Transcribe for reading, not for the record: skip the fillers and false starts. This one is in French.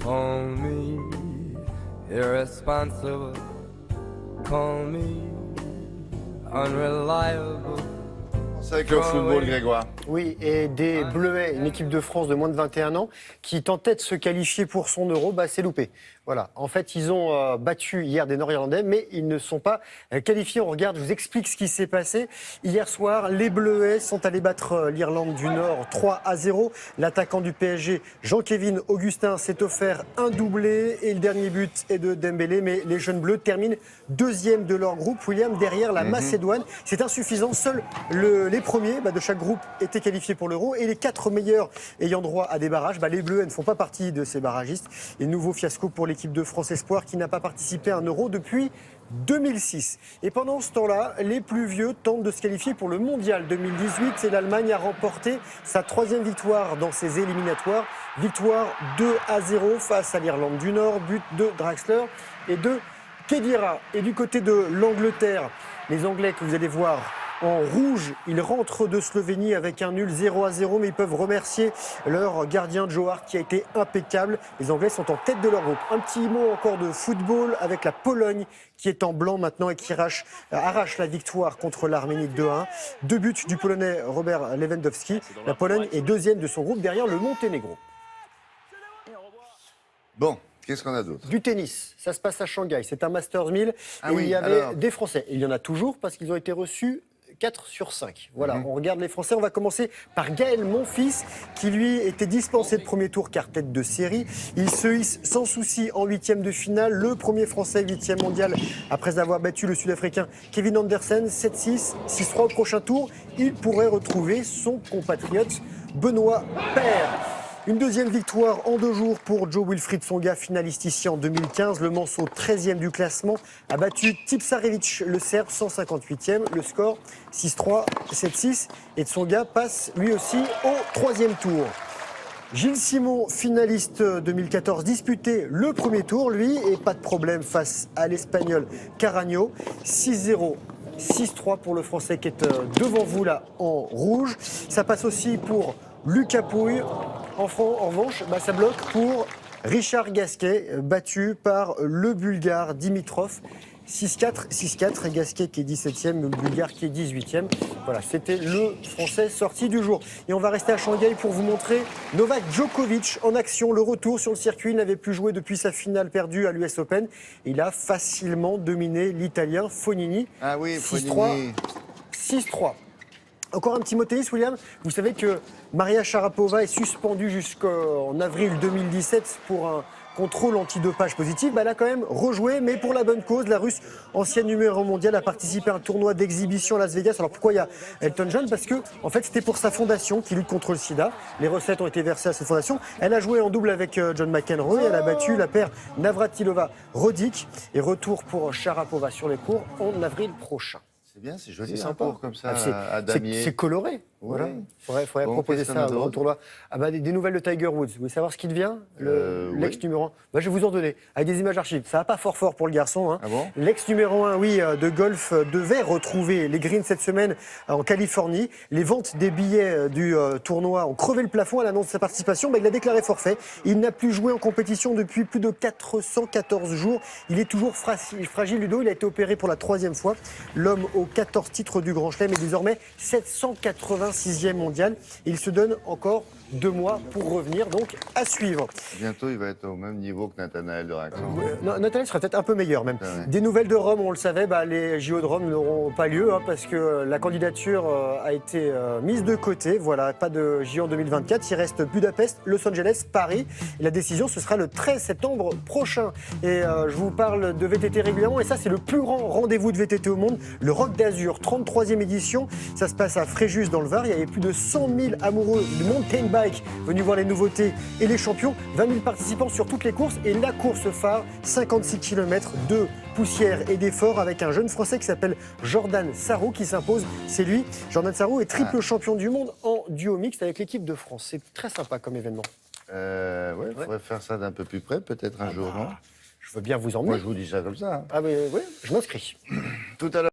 Call me irresponsible, call me unreliable. C'est avec le football, Grégoire. Oui, et des Bleuets, une équipe de France de moins de 21 ans, qui tentait de se qualifier pour son Euro, c'est loupé. Voilà. En fait, ils ont battu hier des Nord-Irlandais, mais ils ne sont pas qualifiés. On regarde, je vous explique ce qui s'est passé. Hier soir, les Bleuets sont allés battre l'Irlande du Nord 3-0. L'attaquant du PSG, Jean-Kévin Augustin, s'est offert un doublé et le dernier but est de Dembélé. Mais les jeunes Bleus terminent deuxième de leur groupe. William, derrière la Macédoine, c'est insuffisant. Seuls les premiers de chaque groupe étaient qualifiés pour l'Euro et les 4 meilleurs ayant droit à des barrages. Les Bleus ne font pas partie de ces barragistes. Et nouveau fiasco pour l'équipe de France Espoir qui n'a pas participé à un Euro depuis 2006. Et pendant ce temps-là, les plus vieux tentent de se qualifier pour le Mondial 2018 et l'Allemagne a remporté sa 3e victoire dans ses éliminatoires. Victoire 2-0 face à l'Irlande du Nord, but de Draxler et de Khedira. Et du côté de l'Angleterre, les Anglais que vous allez voir en rouge, ils rentrent de Slovénie avec un nul 0-0, mais ils peuvent remercier leur gardien Joe Hart qui a été impeccable. Les Anglais sont en tête de leur groupe. Un petit mot encore de football avec la Pologne qui est en blanc maintenant et qui arrache la victoire contre l'Arménie 2-1. 2 buts du Polonais Robert Lewandowski. La Pologne est 2e de son groupe derrière le Monténégro. Bon, qu'est-ce qu'on a d'autre? Du tennis, ça se passe à Shanghai. C'est un Masters 1000 et oui, il y avait alors des Français. Il y en a toujours parce qu'ils ont été reçus 4 sur 5. Voilà, on regarde les Français. On va commencer par Gaël Monfils, qui lui était dispensé de premier tour car tête de série. Il se hisse sans souci en 8e de finale. Le premier Français 8e mondial après avoir battu le Sud-Africain Kevin Anderson 7-6, 6-3 au prochain tour. Il pourrait retrouver son compatriote Benoît Paire. Une deuxième victoire en 2 jours pour Jo-Wilfried Tsonga, finaliste ici en 2015. Le Manceau, 13e du classement, a battu Tipsarevic, le Serbe, 158e. Le score, 6-3, 7-6. Et Tsonga passe lui aussi au 3e tour. Gilles Simon, finaliste 2014, disputé le premier tour, lui, et pas de problème face à l'Espagnol Caraño. 6-0. 6-3 pour le Français qui est devant vous là en rouge. Ça passe aussi pour Lucas Pouille. En revanche, ça bloque pour Richard Gasquet, battu par le Bulgare Dimitrov. 6-4, 6-4, et Gasquet qui est 17e, le Bulgare qui est 18e. Voilà, c'était le Français sorti du jour. Et on va rester à Shanghai pour vous montrer Novak Djokovic en action. Le retour sur le circuit, il n'avait plus joué depuis sa finale perdue à l'US Open. Il a facilement dominé l'Italien Fognini. Ah oui, 6-3, 6-3. Encore un petit mot tennis, William. Vous savez que Maria Sharapova est suspendue jusqu'en avril 2017 pour un contrôle antidopage positif. Elle a quand même rejoué, mais pour la bonne cause. La Russe, ancienne numéro 1 mondiale, a participé à un tournoi d'exhibition à Las Vegas. Alors pourquoi il y a Elton John? Parce que en fait, c'était pour sa fondation qui lutte contre le sida. Les recettes ont été versées à cette fondation. Elle a joué en double avec John McEnroe et elle a battu la paire Navratilova-Rodic. Et retour pour Sharapova sur les cours en avril prochain. C'est bien, c'est joli, C'est un sympa. cours comme ça, à C'est damier. coloré. Voilà. Oui. Faudrait Bon, proposer qu'est-ce qu'on ça a au d'autre tournoi. Des nouvelles de Tiger Woods. Vous voulez savoir ce qu'il devient, l'ex oui. numéro 1? Je vais vous en donner, avec des images archives. Ça va pas fort pour le garçon. Ah bon? L'ex numéro 1, de golf devait retrouver les greens cette semaine en Californie. Les ventes des billets du tournoi ont crevé le plafond à l'annonce de sa participation. Il a déclaré forfait. Il n'a plus joué en compétition depuis plus de 414 jours. Il est toujours fragile du dos. Il a été opéré pour la 3e fois. L'homme aux 14 titres du Grand Chelem est désormais 786e mondial. Il se donne encore 2 mois pour revenir, donc à suivre. Bientôt, il va être au même niveau que Nathanaël de Raxon. Nathanaël serait peut-être un peu meilleur même. Ah ouais. Des nouvelles de Rome, on le savait, les JO de Rome n'auront pas lieu parce que la candidature a été mise de côté. Voilà, pas de JO en 2024. Il reste Budapest, Los Angeles, Paris. Et la décision, ce sera le 13 septembre prochain. Et je vous parle de VTT régulièrement. Et ça, c'est le plus grand rendez-vous de VTT au monde, le Rock d'Azur, 33e édition. Ça se passe à Fréjus dans le Var. Il y avait plus de 100 000 amoureux du mountain bike venus voir les nouveautés et les champions. 20 000 participants sur toutes les courses. Et la course phare, 56 km de poussière et d'effort avec un jeune Français qui s'appelle Jordan Sarrou qui s'impose. C'est lui. Jordan Sarrou est triple champion du monde en duo mixte avec l'équipe de France. C'est très sympa comme événement. Il faudrait faire ça d'un peu plus près, peut-être un jour, non? Je veux bien vous emmener. Moi, je vous dis ça comme ça. Ah oui, je m'inscris. Tout à l'heure.